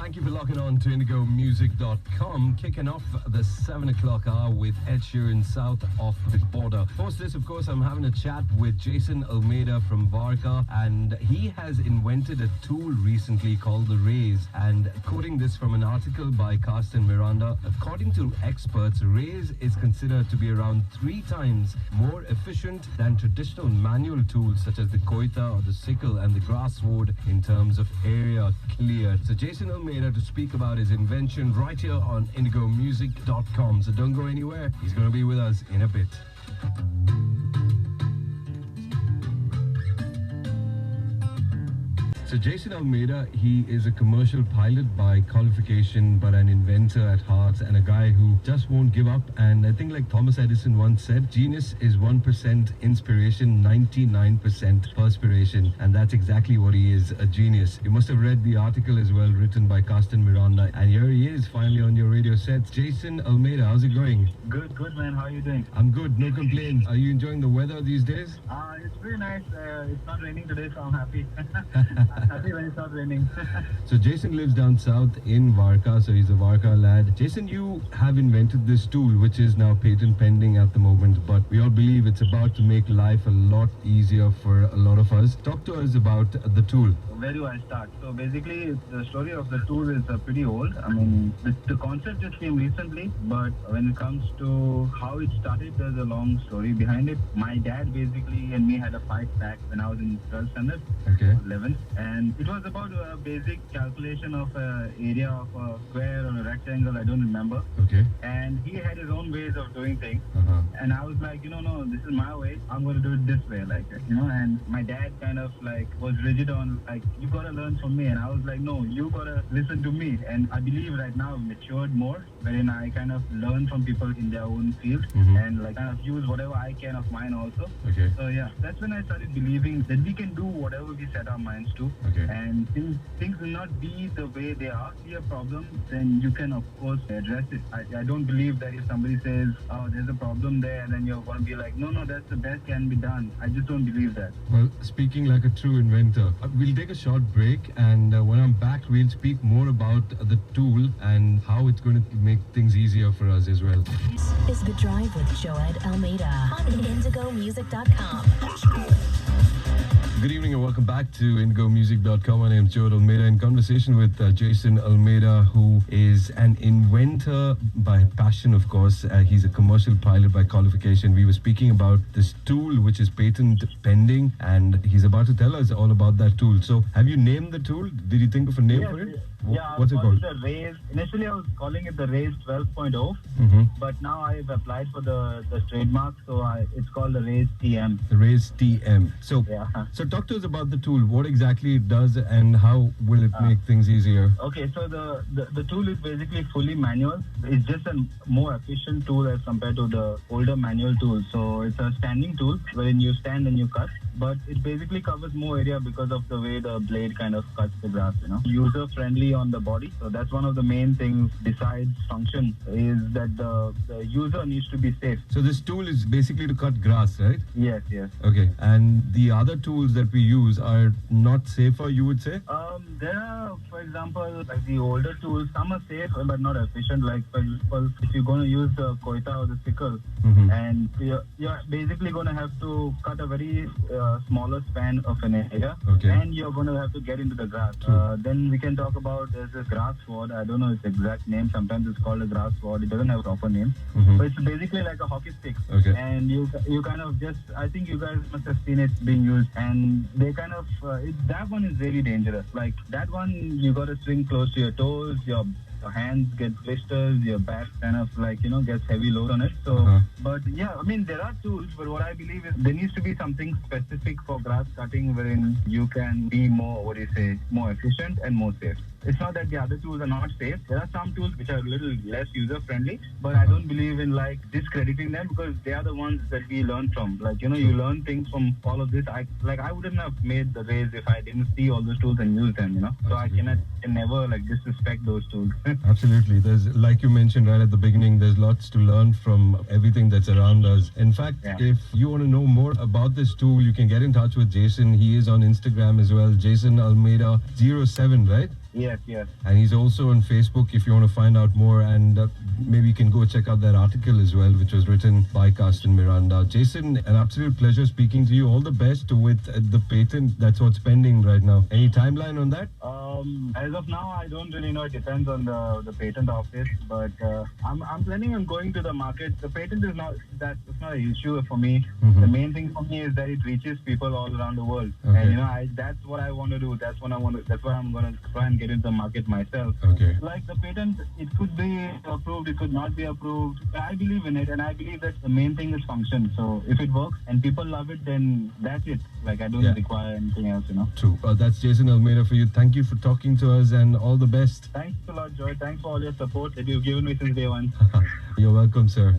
thank you for locking on to IndigoMusic.com. Kicking off the 7 o'clock hour with Ed Sheeran, South of the Border. Post this, of course, I'm having a chat with Jason Almeida from Varka, and he has invented a tool recently called the Raze. And quoting this from an article by Carsten Miranda, according to experts, Raze is considered to be around 3 times more efficient than traditional manual tools such as the koita or the sickle and the grass sword in terms of area cleared. So Jason Almeida to speak about his invention right here on IndigoMusic.com. So don't go anywhere. He's going to be with us in a bit. So Jason Almeida, he is a commercial pilot by qualification, but an inventor at heart and a guy who just won't give up. And I think like Thomas Edison once said, genius is 1% inspiration, 99% perspiration. And that's exactly what he is, a genius. You must have read the article as well, written by Carsten Miranda. And here he is, finally on your radio set. Jason Almeida, how's it going? Good man. How are you doing? I'm good, no complaints. Are you enjoying the weather these days? It's very nice. It's not raining today, so I'm happy. Happy when it's not raining. So Jason lives down south in Varka, so he's a Varka lad. Jason, you have invented this tool which is now patent pending at the moment, but we all believe it's about to make life a lot easier for a lot of us. Talk to us about the tool. Where do I start? So basically, the story of the tool is pretty old. I mean, the concept just came recently, but when it comes to how it started, there's a long story behind it. My dad basically and me had a fight back when I was in 12th standard, okay, 11th, and it was about a basic calculation of area of a square or a rectangle, I don't remember. Okay. And he had his own ways of doing things. And I was like, no, this is my way. I'm going to do it this way, and my dad kind of like was rigid on like, you got to learn from me. And I was like, no, you got to listen to me. And I believe right now I've matured more, wherein I kind of learn from people in their own field and like kind of use whatever I can of mine also. Okay. So yeah, that's when I started believing that we can do whatever we set our minds to. Okay. And things will not be the way they are. See a problem, then you can of course address it. I don't believe that if somebody says, oh, there's a problem there, and then you're going to be like, no, that's the best can be done. I just don't believe that. Well, speaking like a true inventor, we'll take a short break, and when I'm back, we'll speak more about the tool and how it's going to make things easier for us as well. This is The Drive with Joed Almeida on IndigoMusic.com. Let's go. Good evening and welcome back to IndigoMusic.com. My name is Joed Almeida, in conversation with Jason Almeida, who is an inventor by passion, of course. He's a commercial pilot by qualification. We were speaking about this tool, which is patent pending, and he's about to tell us all about that tool. So, have you named the tool? Did you think of a name for it? Yeah, what's it called? The Raze. Initially, I was calling it the Raze 12.0, but now I've applied for the trademark, so it's called the Raze TM. The Raze TM. So, yeah. So talk to us about the tool. What exactly it does, and how will it make things easier? Okay, so the tool is basically fully manual. It's just a more efficient tool as compared to the older manual tools. So it's a standing tool wherein you stand and you cut, but it basically covers more area because of the way the blade kind of cuts the grass. User friendly on the body. So that's one of the main things besides function, is that the user needs to be safe. So this tool is basically to cut grass, right? Yes. Okay. And the other tools that we use are not safer, you would say? There are, for example, like the older tools, some are safe but not efficient. Like for example, if you're going to use the koita or the sickle, and you're basically going to have to cut a very smaller span of an area, and you're going to have to get into the grass. Then we can talk about there's a grass sword. I don't know its exact name. Sometimes it's called a grass sword. It doesn't have a proper name. But it's basically like a hockey stick. Okay. And you kind of just, I think you guys must have seen it being used. And they kind of, that one is really dangerous. Like that one, you got to swing close to your toes, your hands get blisters, your back kind of like, gets heavy load on it. So, but yeah, I mean, there are tools, but what I believe is there needs to be something specific for grass cutting wherein you can be more, more efficient and more safe. It's not that the other tools are not safe. There are some tools which are a little less user-friendly, but I don't believe in like discrediting them because they are the ones that we learn from. Like, you learn things from all of this. I wouldn't have made the Raze if I didn't see all those tools and use them, So I can never like disrespect those tools. Absolutely. There's, like you mentioned right at the beginning, there's lots to learn from everything that's around us. In fact, Yeah. if you want to know more about this tool, you can get in touch with Jason. He is on Instagram as well, Jason Almeida 07, right? Yes, yes. And he's also on Facebook if you want to find out more. And maybe you can go check out that article as well, which was written by Carsten Miranda. Jason, an absolute pleasure speaking to you. All the best with the patent. That's what's pending right now. Any timeline on that? As of now, I don't really know. It depends on the patent office, but I'm planning on going to the market. The patent is not it's not an issue for me. Mhm. The main thing for me is that it reaches people all around the world, Okay. and that's what I want to do. That's what I'm going to try and get into the market myself. Okay. Like the patent, it could be approved, it could not be approved. I believe in it, and I believe that the main thing is function. So if it works and people love it, then that's it. Like I don't Yeah. require anything else, True. That's Jason Almeida for you. Thank you for talking to us and all the best. Thanks a lot, Joy. Thanks for all your support that you've given me since day one. You're welcome, sir.